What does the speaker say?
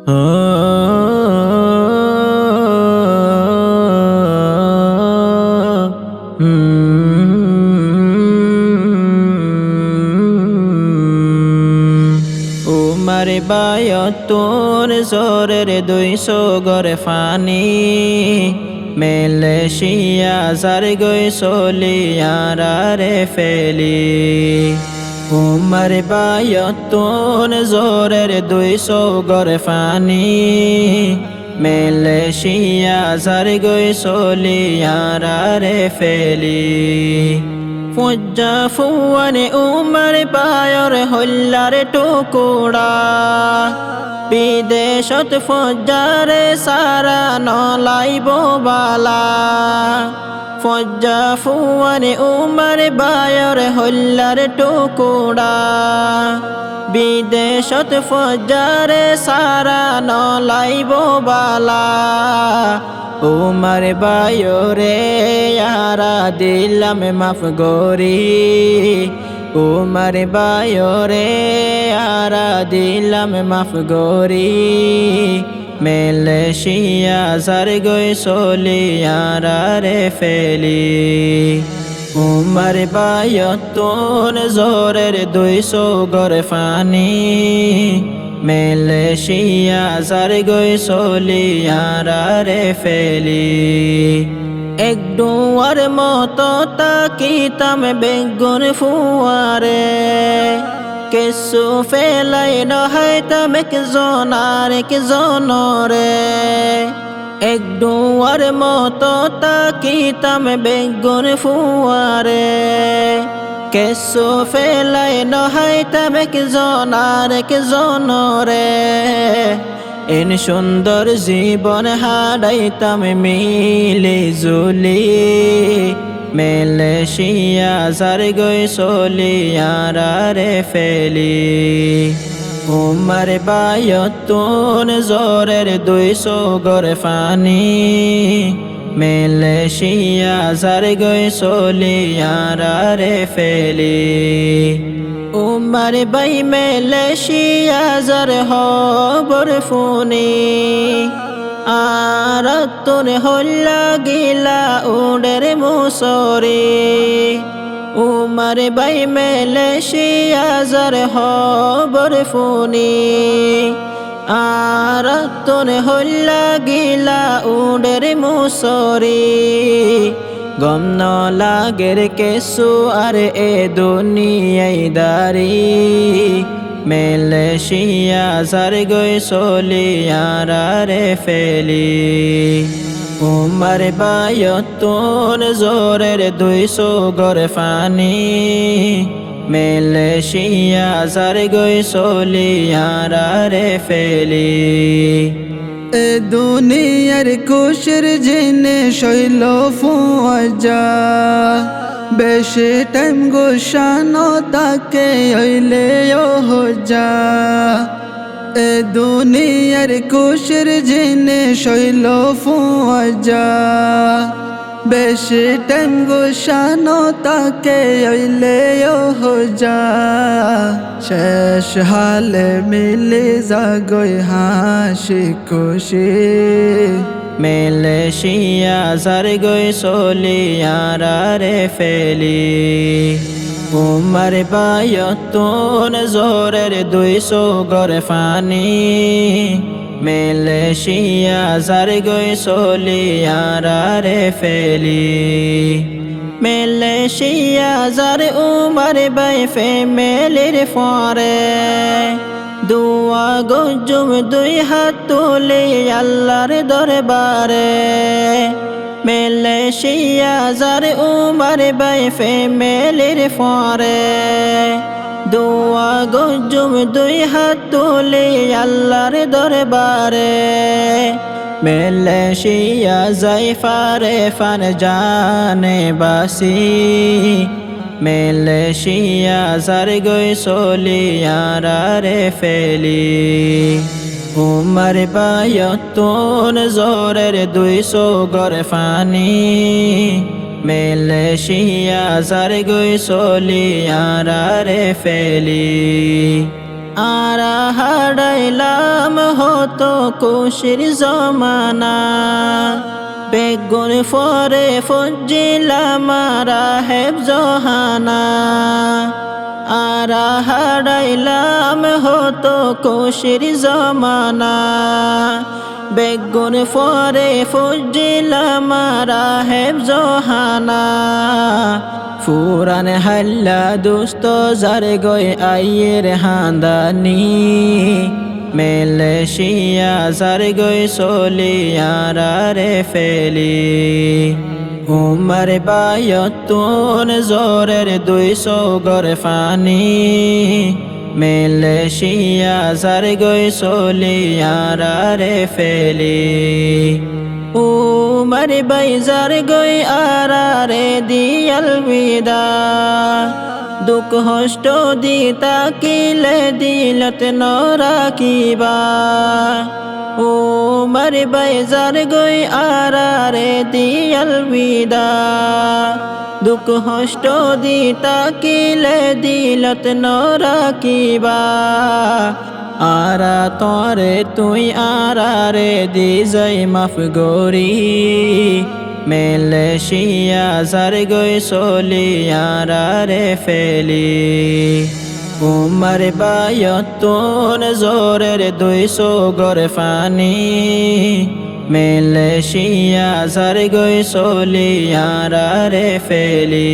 উমর বায়তুর জোরের 200 গড় funny মেলেশিয়া jar গই সলিয়ারে ফেলি। উমর বায়তুর জোরের 200 গড় ফানি মেলেশিয়া জার গই সলিয়ারে ফেলি। ফুজ্জা ফুয়ানে উমর পায়র হল্লার টুকুড়া বিদেশত ফুজ্জারে সারা নলাইব বালা। ফুজ্জা ফুয়ানে উমর পায়র হল্লার টুকুড়া বিদেশত ফুজ্জারে সারা নলাইব বালা। উমর বায়রে ইয়ারা দিলাম মাফ গরি। উমর বায়রে ইয়ারা দিলাম মাফ গরি মেলেশিয়া জার গই সলিয়ারে ফেলি। উমর বায়তুন জোরের 200 গড় ফানি মেলেশিয়া জার গই সলিয়ারে ফেলি। এক ডুয়ার মতো তাকিতাম বেগুন ফুয়ারে কেসু ফেলাই নহাইতাম একজনার একজনরে। এক ডুয়ার মতো তাকিতাম বেগুন ফুয়ারে কেসু ফেলাই নহাইতাম একজনার একজনরে। এন সুন্দর জীবন হারাইতাম মিলি জুলি মেলেশিয়া জার গই সলিয়ারে ফেলি। উমর বায়তুন জোরের 200 গড় ফানি মেলেশিয়া জার গই সলিয়ারে ফেলি। উমর বাই মেলেশিয়া জার হবর ফুনি আর তোর হল্লা গিলা উডের Mussoorie. Umar by মেলেশিয়া jar হবর funny আর তোর হল্লা গিলা উডের মুসরি। গম ন লাগের কেসু আর এ দুনিয়াই দারি মেলেশিয়া জার গই সলিয়ারে ফেলি। উমর বায়তুন জোরের 200 গড় ফানি মেলেশিয়া জার গই সলিয়ারে ফেলি। এ দুনিয়ার কুশির জিনে শৈল ফুয়াজা বেশি টাইম গোসানো তাকে হইলে যা। এ দুনিয়ার কুশির জিনে শৈল ফুয়াজা বেশি টাইম গোসানো তাকে হইলে যা। শেষ হালে মিলে যাগই হাসি খুশি মেলেশিয়া জার গই সলিয়ারে ফেলি। উমর বায়তুন জোরের 200 গড় ফানি মেলেশিয়া জার গই সলিয়ারে ফেলি। মেলেশিয়া জার উমর বাই ফ্যামিলির ফরে দুয়া গজুম 2 হাত তুলে আল্লাহর দরবারে। মেলেশিয়া জার উমর বাই ফ্যামিলির ফরে দুয়া গজুম 2 হাত তুলে আল্লাহর দরবারে। মেলেশিয়া যাই ফারে ফান জানে বাসি মেলেশিয়া জার গই সলিয়ারে ফেলি। উমর বায়তুন জোরের 200 গড় ফানি মেলেশিয়া জার গই সলিয়ারে ফেলি। আর হারাইলাম হতো খুশির জমানা বেগুন ফরে ফজিলাম রাহেব জহানা আর হারাইলাম হতো খুশির জমানা বেগুন ফরে ফজিলাম রাহেব জহানা ফুরান হাল্লা দুস্ত যার গই আইয়ের হান্দানি মেলেশিয়া যার গই সলিয়ারা রে ফেলি উমর বায়তুন জোরের 200 গর ফানি মেলেশিয়া যার গই সলিয়ারা রে ফেলি উমর বাইজার গই আরারে দিয়াল বিদা দুঃখ হষ্ট দিতা কিলে দিলত নরাকিবা উমর বাইজার গই আরারে দিয়াল বিদা দুঃখ হষ্ট দিতা কিলে দিলত নরাকিবা আরা তরে তুই আরারে দি যাই মাফ গরি মেলেশিয়া যার গই সলিয়ারা রে ফেলি উমর বায়তুন জোরের 200 গর ফানি মেলেশিয়া যার গই সলিয়ারা রে ফেলি